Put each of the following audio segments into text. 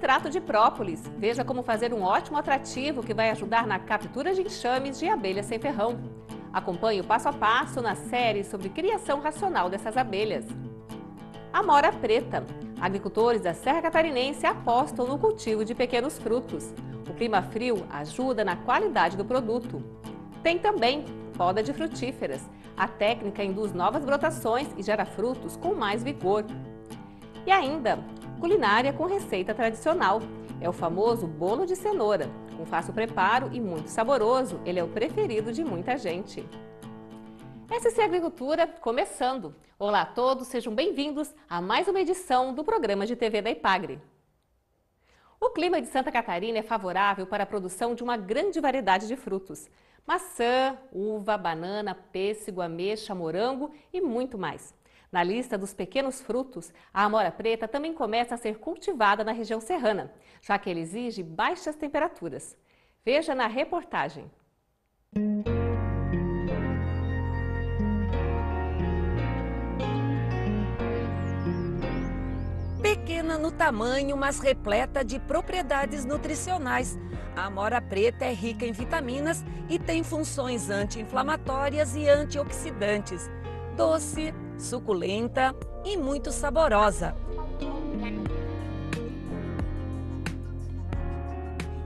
extrato de própolis. Veja como fazer um ótimo atrativo que vai ajudar na captura de enxames de abelhas sem ferrão. Acompanhe o passo a passo na série sobre criação racional dessas abelhas. Amora preta. Agricultores da Serra Catarinense apostam no cultivo de pequenos frutos. O clima frio ajuda na qualidade do produto. Tem também poda de frutíferas. A técnica induz novas brotações e gera frutos com mais vigor. E ainda, culinária com receita tradicional. É o famoso bolo de cenoura. Com fácil preparo e muito saboroso, ele é o preferido de muita gente. SC Agricultura começando. Olá a todos, sejam bem-vindos a mais uma edição do programa de TV da Ipagre. O clima de Santa Catarina é favorável para a produção de uma grande variedade de frutos. Maçã, uva, banana, pêssego, ameixa, morango e muito mais. Na lista dos pequenos frutos, a amora preta também começa a ser cultivada na região serrana, já que ele exige baixas temperaturas. Veja na reportagem. Pequena no tamanho, mas repleta de propriedades nutricionais. A amora preta é rica em vitaminas e tem funções anti-inflamatórias e antioxidantes. Doce, suculenta e muito saborosa.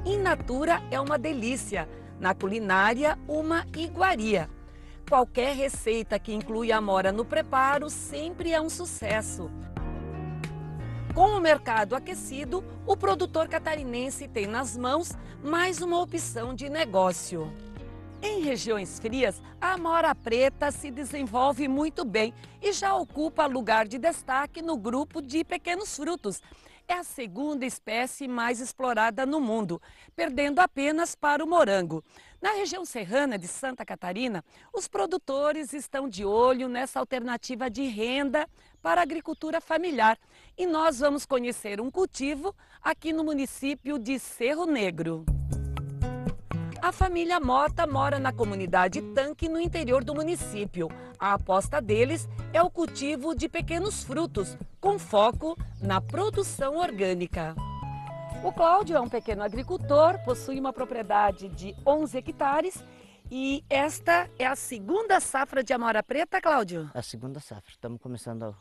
In natura é uma delícia, na culinária uma iguaria. Qualquer receita que inclui amora no preparo sempre é um sucesso. Com o mercado aquecido, o produtor catarinense tem nas mãos mais uma opção de negócio. Em regiões frias, a amora preta se desenvolve muito bem e já ocupa lugar de destaque no grupo de pequenos frutos. É a segunda espécie mais explorada no mundo, perdendo apenas para o morango. Na região serrana de Santa Catarina, os produtores estão de olho nessa alternativa de renda para a agricultura familiar. E nós vamos conhecer um cultivo aqui no município de Cerro Negro. A família Mota mora na comunidade Tanque, no interior do município. A aposta deles é o cultivo de pequenos frutos, com foco na produção orgânica. O Cláudio é um pequeno agricultor, possui uma propriedade de 11 hectares e esta é a segunda safra de amora preta, Cláudio? A segunda safra. Estamos começando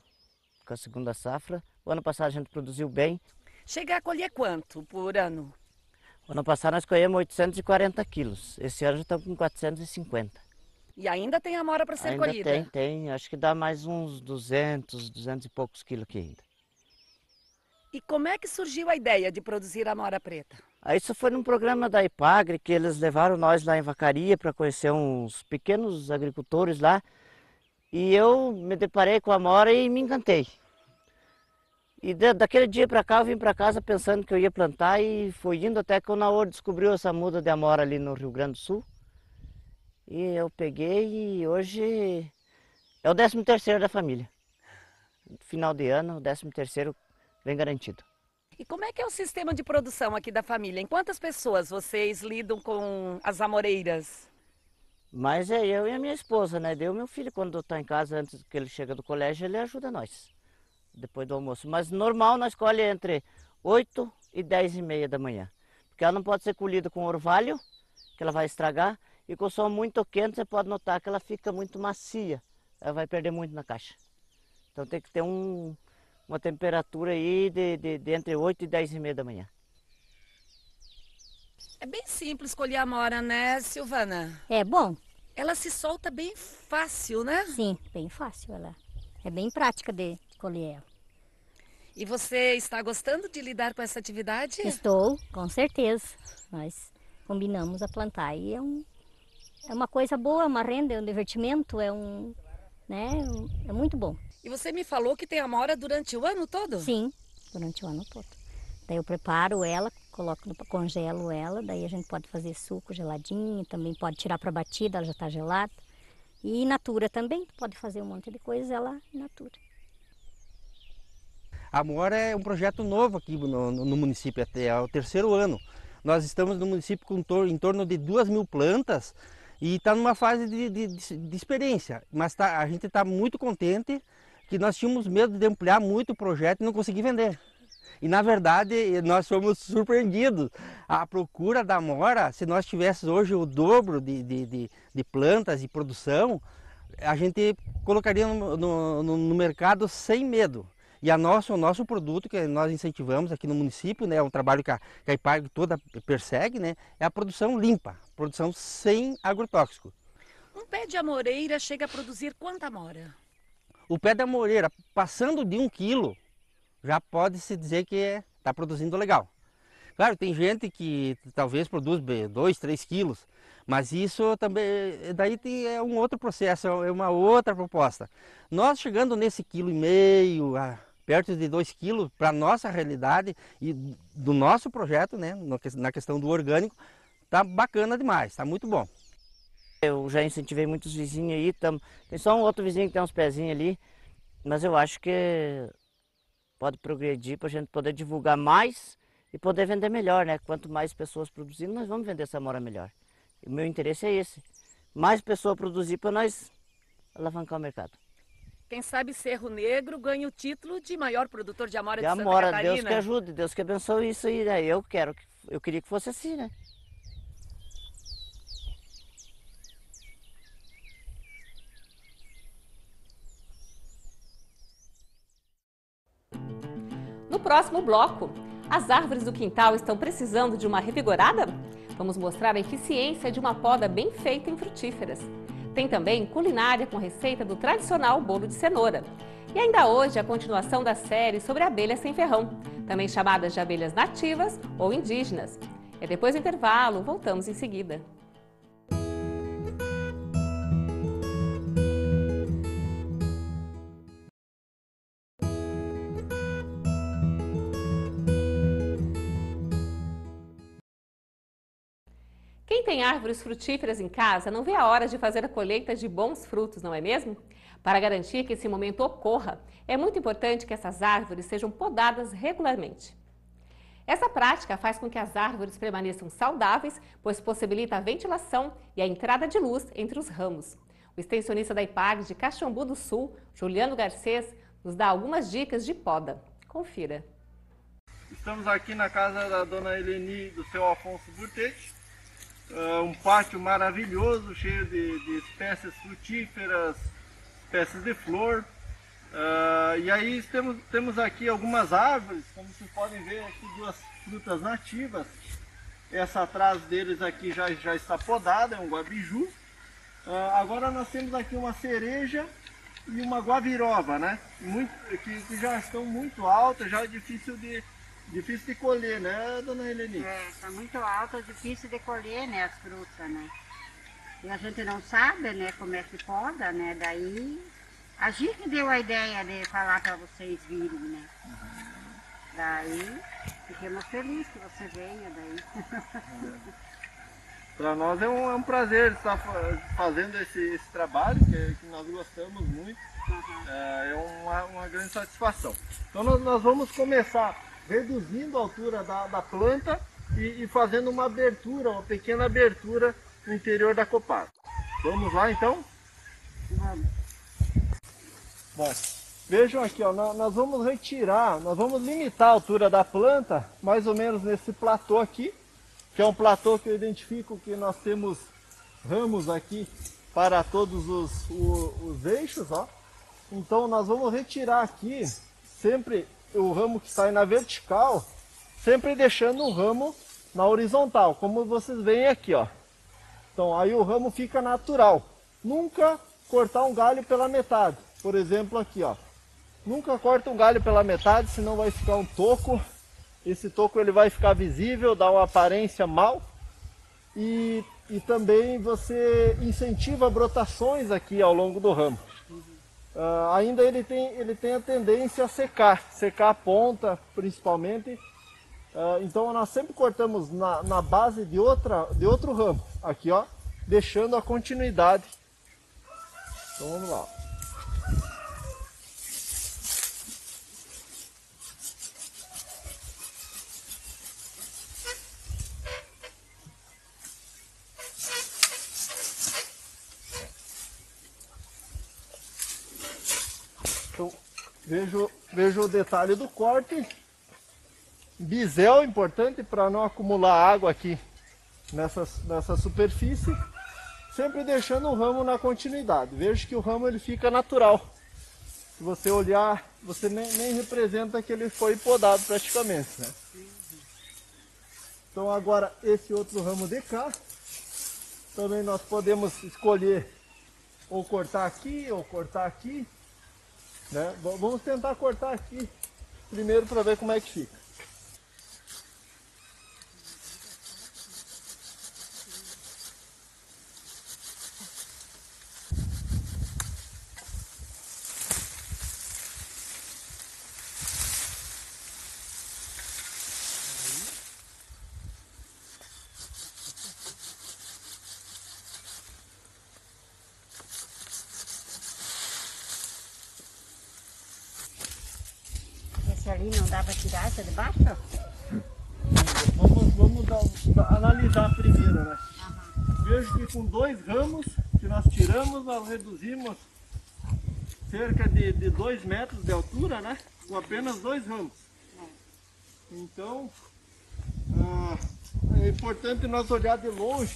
com a segunda safra. O ano passado a gente produziu bem. Chega a colher quanto por ano? O ano passado nós colhemos 840 quilos. Esse ano já estamos com 450. E ainda tem amora para ser colhida? Tem. Acho que dá mais uns 200 e poucos quilos aqui ainda. E como é que surgiu a ideia de produzir amora preta? Isso foi num programa da Ipagre, que eles levaram nós lá em Vacaria para conhecer uns pequenos agricultores lá. E eu me deparei com a amora e me encantei. E daquele dia para cá eu vim para casa pensando que eu ia plantar e foi indo até que o Naor descobriu essa muda de amora ali no Rio Grande do Sul. E eu peguei e hoje é o 13º da família. Final de ano, o 13º bem garantido. E como é que é o sistema de produção aqui da família? Em quantas pessoas vocês lidam com as amoreiras? Mas é eu e a minha esposa, né? Eu e meu filho, quando está em casa, antes que ele chega do colégio, ele ajuda nós. Depois do almoço, mas normal nós colhe entre 8 e 10 e meia da manhã, porque ela não pode ser colhida com orvalho, que ela vai estragar, e com o sol muito quente você pode notar que ela fica muito macia, ela vai perder muito na caixa. Então tem que ter uma temperatura aí de entre 8 e 10 e meia da manhã. É bem simples colher a amora, né, Silvana? É bom? Ela se solta bem fácil, né? Sim, bem fácil. Ela é bem prática de colher ela. E você está gostando de lidar com essa atividade? Estou, com certeza. Nós combinamos a plantar e é uma coisa boa, uma renda, é um divertimento, é muito bom. E você me falou que tem amora durante o ano todo? Sim, durante o ano todo. Daí eu preparo ela, congelo ela, daí a gente pode fazer suco geladinho, também pode tirar para batida, ela já está gelada. E in natura também, pode fazer um monte de coisa, ela in natura. A amora é um projeto novo aqui no município, até é o 3º ano. Nós estamos no município com em torno de 2.000 plantas e está numa fase de experiência. Mas a gente está muito contente que nós tínhamos medo de ampliar muito o projeto e não conseguir vender. E na verdade nós fomos surpreendidos. A procura da amora, se nós tivéssemos hoje o dobro de plantas e produção, a gente colocaria no mercado sem medo. E o nosso produto que nós incentivamos aqui no município, né, é um trabalho que a IPAGRE toda persegue, né, é a produção limpa, produção sem agrotóxico. Um pé de amoreira chega a produzir quanta amora? O pé da amoreira, passando de 1 quilo, já pode-se dizer que está produzindo legal. Claro, tem gente que talvez produz 2, 3 quilos, mas isso também, daí é um outro processo, é uma outra proposta. Nós chegando nesse 1,5 kg, perto de 2 quilos, para a nossa realidade e do nosso projeto, né, na questão do orgânico, tá bacana demais, tá muito bom. Eu já incentivei muitos vizinhos aí, tem só um outro vizinho que tem uns pezinhos ali, mas eu acho que pode progredir para a gente poder divulgar mais e poder vender melhor, né? Quanto mais pessoas produzindo, nós vamos vender essa amora melhor. E o meu interesse é esse, mais pessoas produzir para nós alavancar o mercado. Quem sabe Cerro Negro ganha o título de maior produtor de amora De de Santa amora, Catarina. Deus que ajude, Deus que abençoe isso aí, né? Eu queria que fosse assim, né? No próximo bloco, as árvores do quintal estão precisando de uma revigorada? Vamos mostrar a eficiência de uma poda bem feita em frutíferas. Tem também culinária com receita do tradicional bolo de cenoura. E ainda hoje a continuação da série sobre abelhas sem ferrão, também chamadas de abelhas nativas ou indígenas. E depois do intervalo, voltamos em seguida. Quem tem árvores frutíferas em casa não vê a hora de fazer a colheita de bons frutos, não é mesmo? Para garantir que esse momento ocorra, é muito importante que essas árvores sejam podadas regularmente. Essa prática faz com que as árvores permaneçam saudáveis, pois possibilita a ventilação e a entrada de luz entre os ramos. O extensionista da IPAGRE de Caxambu do Sul, Juliano Garcês, nos dá algumas dicas de poda. Confira. Estamos aqui na casa da dona Eleni e do seu Afonso Burtete. Um pátio maravilhoso, cheio de espécies frutíferas, espécies de flor. E aí temos aqui algumas árvores, como vocês podem ver aqui, 2 frutas nativas. Essa atrás deles aqui já está podada, é um guabiju. Agora nós temos aqui uma cereja e uma guabiroba, né? Que já estão muito altas, já é difícil de colher, né, dona Eleni? Está muito alta, difícil de colher, né, as frutas, né? E a gente não sabe, né, como é que poda, né? Daí a gente deu a ideia de falar para vocês virem, né? Daí fiquemos felizes que você venha daí. Para nós é um prazer estar fazendo esse trabalho, que nós gostamos muito. É uma grande satisfação. Então nós vamos começar reduzindo a altura da planta e fazendo uma abertura, uma pequena abertura no interior da copada. Vamos lá então? Vamos. Bom, vejam aqui, ó, nós vamos limitar a altura da planta, mais ou menos nesse platô aqui, que é um platô que eu identifico que nós temos ramos aqui para todos os eixos, ó. Então nós vamos retirar aqui sempre o ramo que está aí na vertical, sempre deixando o ramo na horizontal, como vocês veem aqui, ó. Então aí o ramo fica natural. Nunca cortar um galho pela metade. Por exemplo aqui, ó. Nunca corta um galho pela metade, senão vai ficar um toco. Esse toco ele vai ficar visível, dá uma aparência mal. E também você incentiva brotações aqui ao longo do ramo. Ainda ele tem a tendência a secar a ponta principalmente. Então nós sempre cortamos na base de outro ramo, aqui ó, deixando a continuidade. Então vamos lá. Então, vejo o detalhe do corte. bisel importante para não acumular água aqui nessa superfície, sempre deixando o ramo na continuidade. Veja que o ramo ele fica natural. Se você olhar, você nem representa que ele foi podado praticamente, né? Então agora esse outro ramo de cá, também nós podemos escolher ou cortar aqui ou cortar aqui, né? Vamos tentar cortar aqui primeiro para ver como é que fica. Esse ali não dá para tirar essa de baixo? Vamos analisar primeiro, né? Vejo que com 2 ramos que nós tiramos, nós reduzimos cerca de 2 metros de altura, né? Com apenas 2 ramos. Então, é importante nós olhar de longe,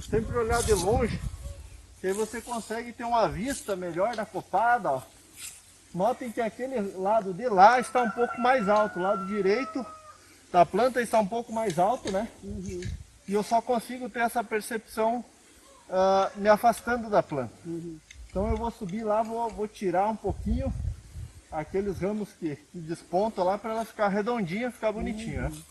sempre olhar de longe, que aí você consegue ter uma vista melhor da copada, ó. Notem que aquele lado de lá está um pouco mais alto, o lado direito da planta está um pouco mais alto, né? E eu só consigo ter essa percepção me afastando da planta. Então eu vou subir lá, vou tirar um pouquinho aqueles ramos que despontam lá para ela ficar redondinha, ficar bonitinha, né?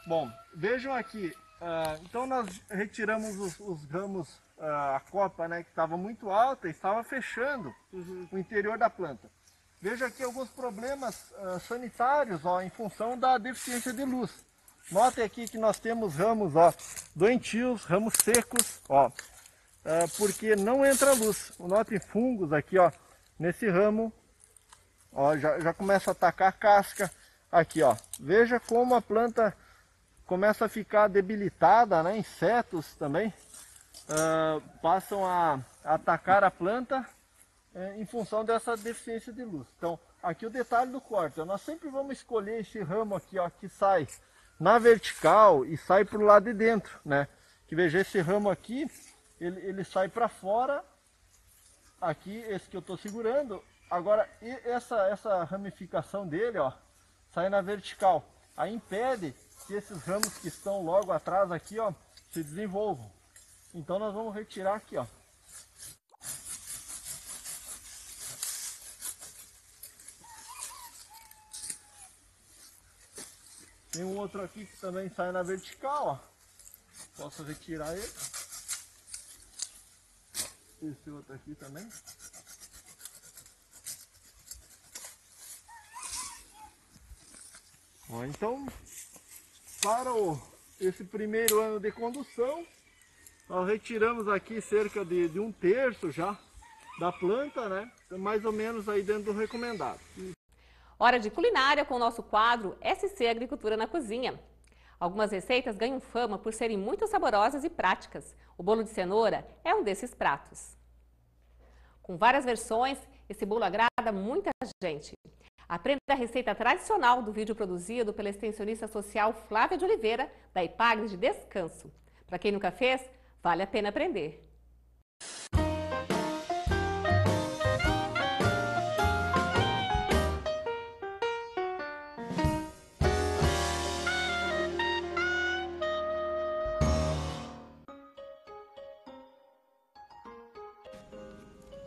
Bom, vejam aqui, então nós retiramos os ramos, a copa, né, que estava muito alta e estava fechando o interior da planta. Veja aqui alguns problemas sanitários, ó, em função da deficiência de luz. Notem aqui que nós temos ramos, ó, doentios, ramos secos, ó, porque não entra luz. Notem fungos aqui, ó, nesse ramo, ó, já começa a atacar a casca. Aqui, ó, veja como a planta começa a ficar debilitada, né? Insetos também passam a atacar a planta em função dessa deficiência de luz. Então, aqui o detalhe do corte, nós sempre vamos escolher esse ramo aqui, ó, que sai na vertical e sai para o lado de dentro, né? Que veja, esse ramo aqui, ele sai para fora, aqui, esse que eu estou segurando. Agora, essa ramificação dele, ó, sai na vertical, aí impede que esses ramos que estão logo atrás aqui, ó, se desenvolvam. Então nós vamos retirar aqui, ó. Tem um outro aqui que também sai na vertical, ó. Posso retirar ele. Esse outro aqui também. Ó, então, para esse primeiro ano de condução, nós retiramos aqui cerca de 1/3 já da planta, né? Mais ou menos aí dentro do recomendado. Hora de culinária com o nosso quadro SC Agricultura na Cozinha. Algumas receitas ganham fama por serem muito saborosas e práticas. O bolo de cenoura é um desses pratos. Com várias versões, esse bolo agrada muita gente. Aprenda a receita tradicional do vídeo produzido pela extensionista social Flávia de Oliveira, da Ipagre de Descanso. Para quem nunca fez, vale a pena aprender.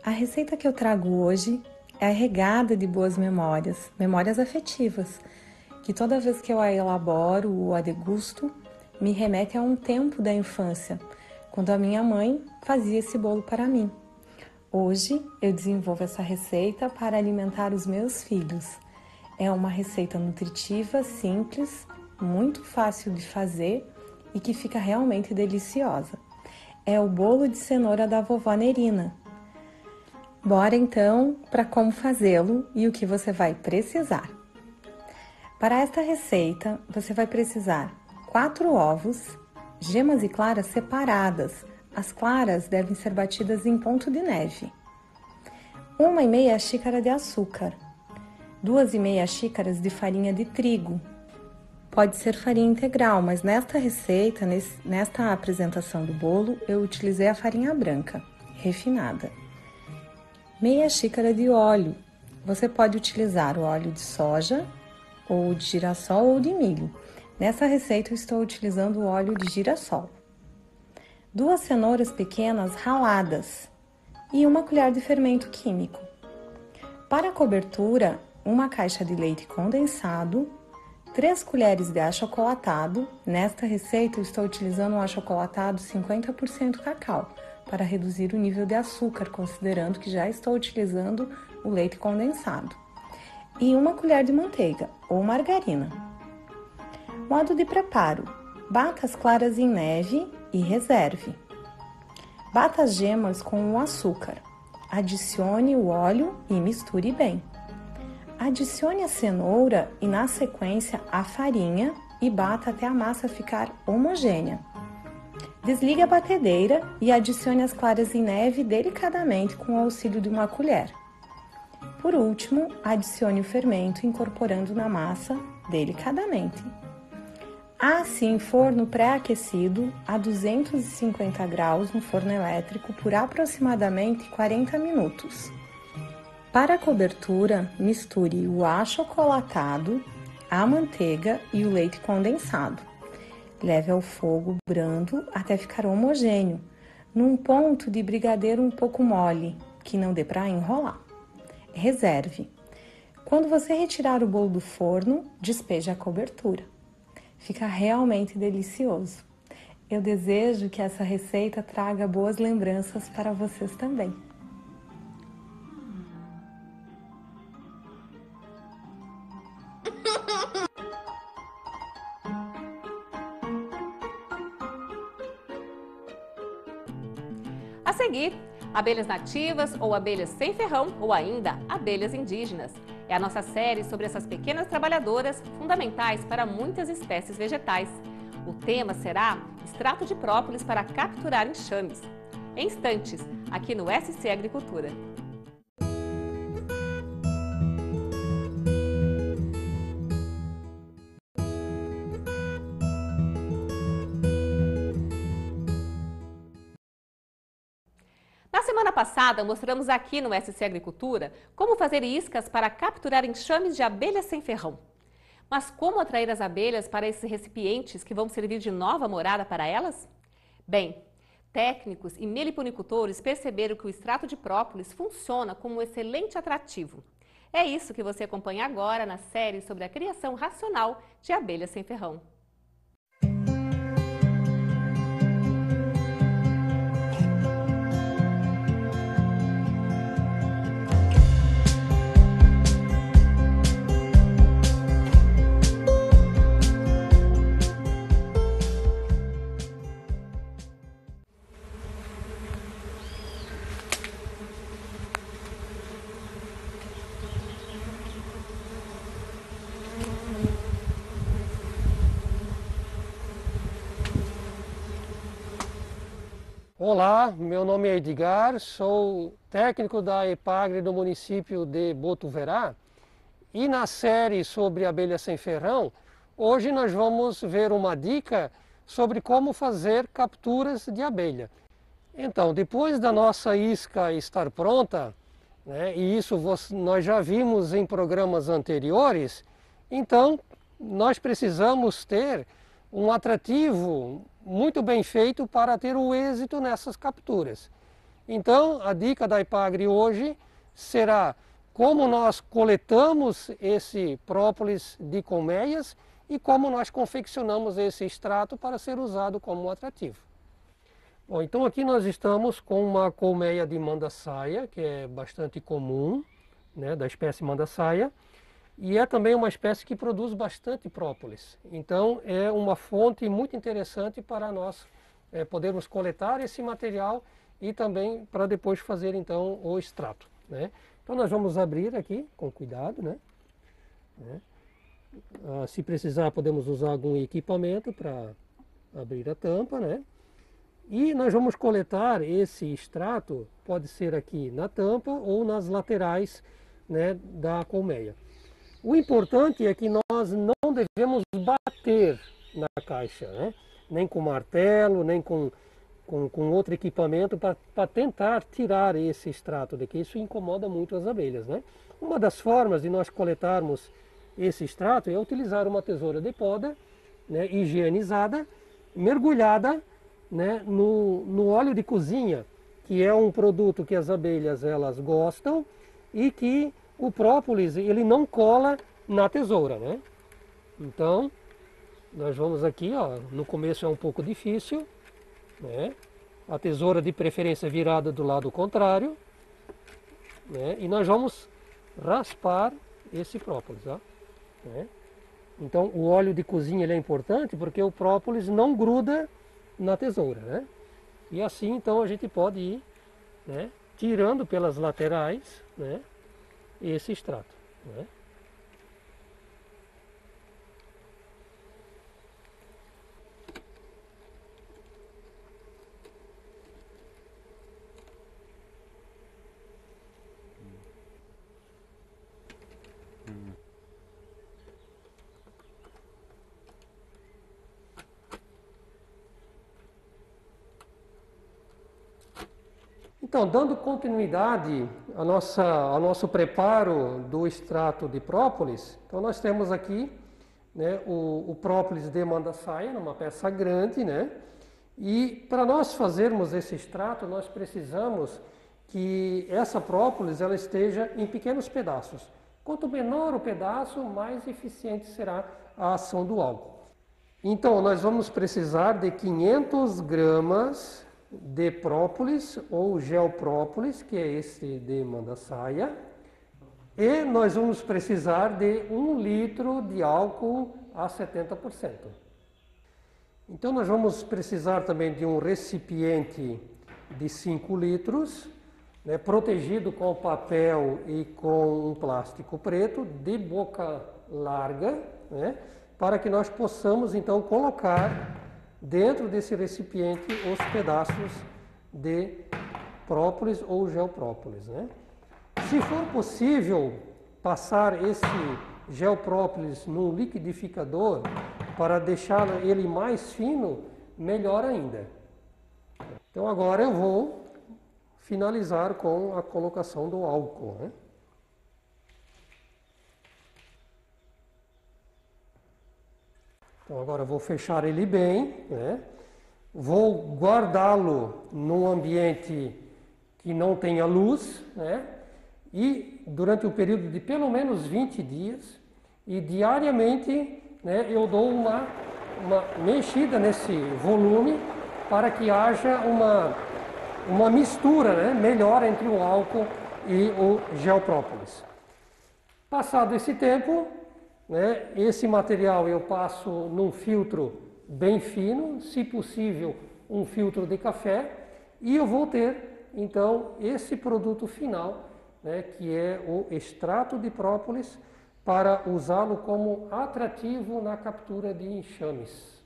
A receita que eu trago hoje é regada de boas memórias, memórias afetivas, que toda vez que eu a elaboro ou a degusto, me remete a um tempo da infância, quando a minha mãe fazia esse bolo para mim. Hoje eu desenvolvo essa receita para alimentar os meus filhos. É uma receita nutritiva, simples, muito fácil de fazer e que fica realmente deliciosa. é o bolo de cenoura da vovó Nerina. Bora então para como fazê-lo e o que você vai precisar. Para esta receita, você vai precisar 4 ovos, gemas e claras separadas. As claras devem ser batidas em ponto de neve. 1,5 xícara de açúcar. 2,5 xícaras de farinha de trigo. Pode ser farinha integral, mas nesta receita, nesta apresentação do bolo, eu utilizei a farinha branca, refinada. Meia xícara de óleo. Você pode utilizar o óleo de soja, ou de girassol ou de milho. Nessa receita eu estou utilizando o óleo de girassol. 2 cenouras pequenas raladas e 1 colher de fermento químico. Para a cobertura, 1 caixa de leite condensado, 3 colheres de achocolatado. Nesta receita eu estou utilizando um achocolatado 50% cacau, para reduzir o nível de açúcar, considerando que já estou utilizando o leite condensado. E 1 colher de manteiga ou margarina. Modo de preparo: bata as claras em neve e reserve. Bata as gemas com o açúcar. Adicione o óleo e misture bem. Adicione a cenoura e, na sequência, a farinha e bata até a massa ficar homogênea. Desligue a batedeira e adicione as claras em neve delicadamente com o auxílio de 1 colher. Por último, adicione o fermento incorporando na massa delicadamente. Asse em forno pré-aquecido a 250 graus no forno elétrico por aproximadamente 40 minutos. Para a cobertura, misture o achocolatado, a manteiga e o leite condensado. Leve ao fogo brando até ficar homogêneo, num ponto de brigadeiro um pouco mole, que não dê para enrolar. Reserve. Quando você retirar o bolo do forno, despeje a cobertura. Fica realmente delicioso. Eu desejo que essa receita traga boas lembranças para vocês também. A seguir, abelhas nativas ou abelhas sem ferrão ou ainda abelhas indígenas. É a nossa série sobre essas pequenas trabalhadoras fundamentais para muitas espécies vegetais. O tema será extrato de própolis para capturar enxames. Em instantes, aqui no SC Agricultura. Na semana passada, mostramos aqui no SC Agricultura como fazer iscas para capturar enxames de abelhas sem ferrão. Mas como atrair as abelhas para esses recipientes que vão servir de nova morada para elas? Bem, técnicos e meliponicultores perceberam que o extrato de própolis funciona como um excelente atrativo. É isso que você acompanha agora na série sobre a criação racional de abelhas sem ferrão. Olá, meu nome é Edgar, sou técnico da EPAGRE do município de Botuverá e na série sobre abelha sem ferrão, hoje nós vamos ver uma dica sobre como fazer capturas de abelha. Então, depois da nossa isca estar pronta, né, e isso nós já vimos em programas anteriores, então nós precisamos ter um atrativo muito bem feito para ter o êxito nessas capturas. Então, a dica da EPAGRE hoje será como nós coletamos esse própolis de colmeias e como nós confeccionamos esse extrato para ser usado como um atrativo. Bom, então aqui nós estamos com uma colmeia de mandaçaia, que é bastante comum, né, da espécie mandaçaia, e é também uma espécie que produz bastante própolis. Então é uma fonte muito interessante para nós podermos coletar esse material e também para depois fazer então o extrato, né? Então nós vamos abrir aqui com cuidado, né? Se precisar podemos usar algum equipamento para abrir a tampa, né? E nós vamos coletar esse extrato, pode ser aqui na tampa ou nas laterais, né, da colmeia. O importante é que nós não devemos bater na caixa, né? Nem com martelo, nem com outro equipamento para tentar tirar esse extrato daqui. Isso incomoda muito as abelhas, né? Uma das formas de nós coletarmos esse extrato é utilizar uma tesoura de poda, né, higienizada, mergulhada, né, no óleo de cozinha, que é um produto que as abelhas elas gostam e que o própolis ele não cola na tesoura, né? Então nós vamos aqui, ó, no começo é um pouco difícil, né? A tesoura de preferência virada do lado contrário, né? E nós vamos raspar esse própolis, ó, né? Então o óleo de cozinha ele é importante porque o própolis não gruda na tesoura, né? E assim então a gente pode ir, né, tirando pelas laterais, né, esse extrato, né? Então, dando continuidade ao nosso preparo do extrato de própolis, então nós temos aqui, né, o própolis de mandaçaia, numa peça grande, né? E para nós fazermos esse extrato, nós precisamos que essa própolis ela esteja em pequenos pedaços. Quanto menor o pedaço, mais eficiente será a ação do álcool. Então, nós vamos precisar de 500 gramas de própolis ou gel própolis, que é esse de mandaçaia, e nós vamos precisar de 1 litro de álcool a 70%. Então nós vamos precisar também de um recipiente de 5 litros, né, protegido com papel e com um plástico preto de boca larga, né, para que nós possamos então colocar dentro desse recipiente os pedaços de própolis ou gel própolis, né? Se for possível passar esse gel própolis num liquidificador para deixar ele mais fino, melhor ainda. Então agora eu vou finalizar com a colocação do álcool, né? Então agora eu vou fechar ele bem, né? Vou guardá-lo num ambiente que não tenha luz, né? E durante um período de pelo menos 20 dias e diariamente, né, eu dou uma mexida nesse volume para que haja uma mistura, né, melhor entre o álcool e o gel própolis. Passado esse tempo, né, esse material eu passo num filtro bem fino, se possível um filtro de café, e eu vou ter então esse produto final, né, que é o extrato de própolis, para usá-lo como atrativo na captura de enxames.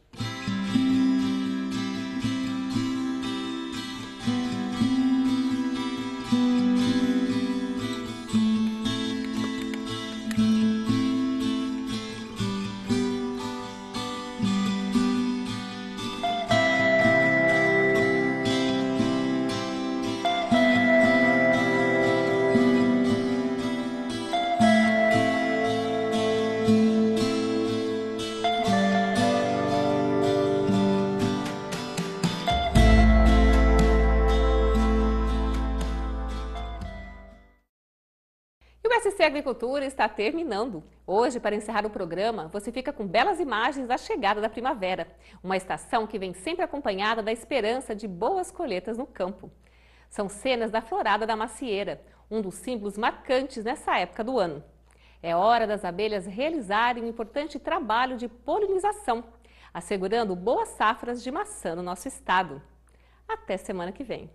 O SC Agricultura está terminando. Hoje, para encerrar o programa, você fica com belas imagens da chegada da primavera, uma estação que vem sempre acompanhada da esperança de boas colheitas no campo. São cenas da florada da macieira, um dos símbolos marcantes nessa época do ano. É hora das abelhas realizarem um importante trabalho de polinização. assegurando boas safras de maçã no nosso estado. Até semana que vem!